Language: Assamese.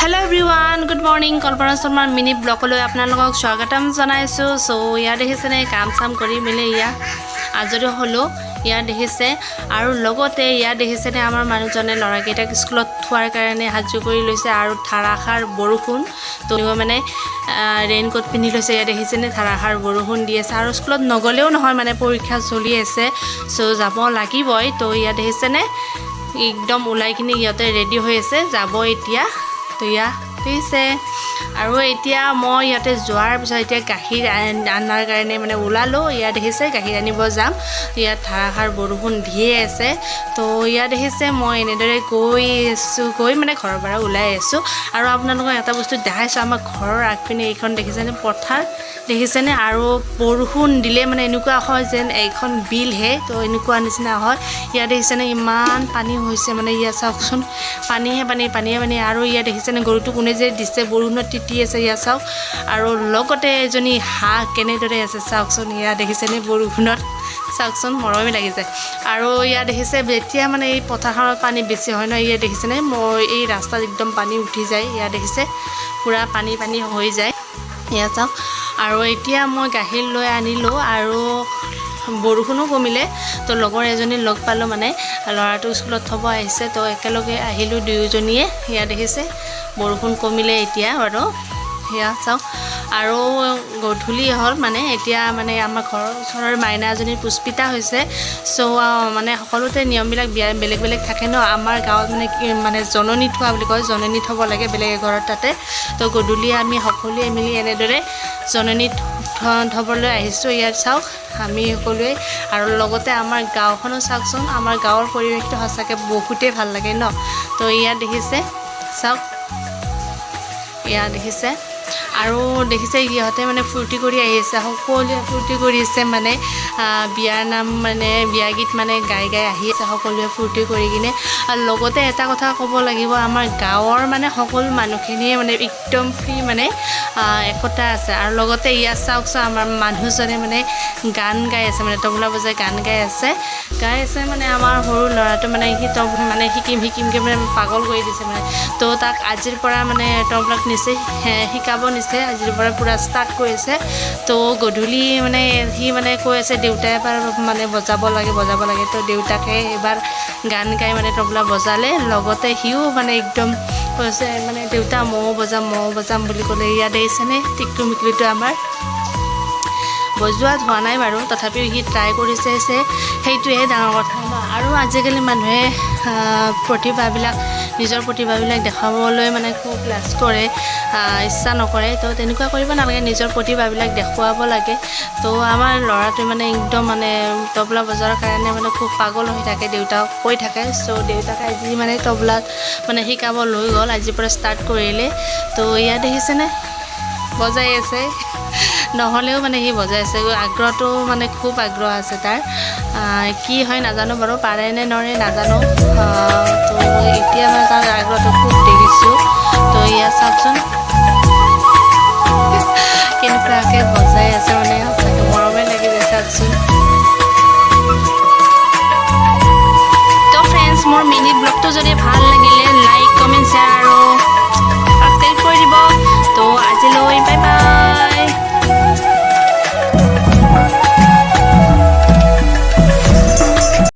Hello everyone, good morning. Kalpana Sharma mini blog লৈ আপোনালোকক স্বাগতম জনাইছো। সো ইয়া দেখিছেনে কাম চাম কৰি মিলে ইয়া আজৰি হলো ইয়া দেখিছে আৰু লগতে ইয়া দেখিছেনে আমাৰ মানুহজনে লৰাকেইটাক স্কুলত থোৱাৰ কাৰণে হাজু কৰি লৈছে আৰু ধাৰাসাৰ বৰষুণ তো মানে ৰেইনকোট পিন্ধি লৈছে ইয়া দেখিছেনে ধাৰাসাৰ বৰষুণ দি আছে আৰু স্কুলত নগলেও নহয় মানে পৰীক্ষা চলি আছে সো যাব লাগিবই তো ইয়া দেখিছেনে একদম উলাই কিনে ইয়াতে ৰেডি হৈ আছে যাব এতিয়া তো ইয়া দিছে আৰু এতিয়া মই ইয়াতে যোৱাৰ পিছত এতিয়া গাখীৰ আনাৰ কাৰণে মানে ওলালো ইয়া দেখিছে গাখীৰ আনিব যাম ইয়াত ধাৰাসাৰ বৰষুণ দিয়ে আছে তো ইয়া দেখিছে মই এনেদৰে গৈ মানে ঘৰৰ পৰা ওলাই আছো আৰু আপোনালোকক এটা বস্তু দেখাইছো আমাৰ ঘৰৰ আগপিনে এইখন দেখিছেনে পথাৰ দেখিছেনে আৰু বৰষুণ দিলে মানে এনেকুৱা হয় যেন এইখন বিল হে তো এনেকুৱা নিচিনা হয় ইয়া দেখিছেনে ইমান পানী হৈছে মানে ইয়া চাওকচোন পানীহে পানী আৰু ইয়া দেখিছেনে গৰুটো কোনে যে দিছে বৰষুণত তিতি আছে ইয়া চাওক আৰু লগতে এজনী হাঁহ কেনেদৰে আছে চাওকচোন ইয়া দেখিছেনে বৰষুণত চাওকচোন মৰমে লাগি যায় আৰু ইয়া দেখিছে যেতিয়া মানে এই পথাৰত পানী বেছি হয় ন ইয়া দেখিছেনে মই এই ৰাস্তাত একদম পানী উঠি যায় ইয়া দেখিছে পুৰা পানী হৈ যায় ইয়া চাওক আৰু এতিয়া মই গাখীৰ লৈ আনিলো আৰু বৰষুণো কমিলে তো লগৰ এজনী লগ পালো মানে লৰাটো স্কুলত থব আহিছে তো একেলগে আহিলো দুয়োজনীয়ে ইয়া দেখিছে বৰষুণ কমিলে এতিয়া আৰু ইয়া চাওক আৰু গধূলি হ'ল মানে এতিয়া মানে আমাৰ ঘৰৰ ওচৰৰ মাইনা এজনী পুষ্পিতা হৈছে সো মানে সকলোতে নিয়মবিলাক বেলেগ থাকে ন আমাৰ গাঁৱত মানে জননী থোৱা বুলি কয় জননী থব লাগে বেলেগ ঘৰত তাতে তো গধূলি আমি সকলোৱে মিলি এনেদৰে জননী থবলৈ আহিছোঁ ইয়াত চাওক আমি সকলোৱে আৰু লগতে আমাৰ গাঁওখনো চাওকচোন আমাৰ গাঁৱৰ পৰিৱেশটো সঁচাকৈ বহুতেই ভাল লাগে ন তো ইয়াত দেখিছে চাওক ইয়াত দেখিছে আৰু দেখিছে ইহঁতে মানে ফূৰ্তি কৰি আহিছে সকলোৱে ফূৰ্তি কৰি আছে মানে বিয়াৰ নাম মানে বিয়া গীত মানে গাই আহি আছে সকলোৱে ফূৰ্তি কৰি কিনে আৰু লগতে এটা কথা ক'ব লাগিব আমাৰ গাঁৱৰ মানে সকলো মানুহখিনিয়ে মানে একদম ফ্ৰী মানে একতা আছে আৰু লগতে ইয়াত চাওকচোন আমাৰ মানুহজনে মানে গান গাই আছে মানে তবলা বজাই গান গাই আছে মানে আমাৰ সৰু ল'ৰাটো মানে মানে শিকিমকৈ মানে পাগল কৰি দিছে মানে তো তাক আজিৰ পৰা মানে তবলাক নিচে শিকাব নিছে আজিৰ পৰা পুৰা ষ্টাৰ্ট কৰিছে তো গধূলি মানে সি মানে কৈ আছে দেউতাই এবাৰ মানে বজাব লাগে তো দেউতাকে এবাৰ গান গাই মানে তবলা বজালে লগতে সিও মানে একদম কৈছে মানে দেউতা ময়ো বজাম বুলি ক'লে ইয়াত দেখিছেনে টিকটু মিকলিটো আমাৰ বজোৱাত হোৱা নাই বাৰু তথাপিও সি ট্ৰাই কৰিছে সেইটোৱে ডাঙৰ কথা ন আৰু আজিকালি মানুহে নিজৰ প্ৰতিভাবিলাক দেখাবলৈ মানে খুব লাজ কৰে ইচ্ছা নকৰে তো তেনেকুৱা কৰিব নালাগে নিজৰ প্ৰতিভাবিলাক দেখুৱাব লাগে তো আমাৰ ল'ৰাটোৱে মানে একদম মানে তবলা বজোৱাৰ কাৰণে মানে খুব পাগল হৈ থাকে দেউতাক কৈ থাকে চ' দেউতাকে আজি মানে তবলাত মানে শিকাব লৈ গ'ল আজিৰ পৰা ষ্টাৰ্ট কৰিলে তো ইয়াত দেখিছেনে বজাই আছে নহ'লেও মানে সি বজাই আছে আগ্ৰহটো মানে খুব আগ্ৰহ আছে তাৰ কি হয় নাজানো বাৰু পাৰে নে নৰে নাজানো তো এতিয়া মানে তাৰ আগ্ৰহটো খুব দেখিছোঁ তো ইয়াত চাওকচোন কেনেকুৱাকৈ বজাই আছে মানে সঁচাকৈ মৰমে লাগি যায় চাওকচোন তো ফ্ৰেণ্ডছ মোৰ মিনি ব্লগটো যদি ভাল লাগিলে লাইক কমেণ্ট শ্বেয়াৰ আৰু ছাবস্ক্ৰাইব কৰি দিব তো আজিলৈ বাই বাই।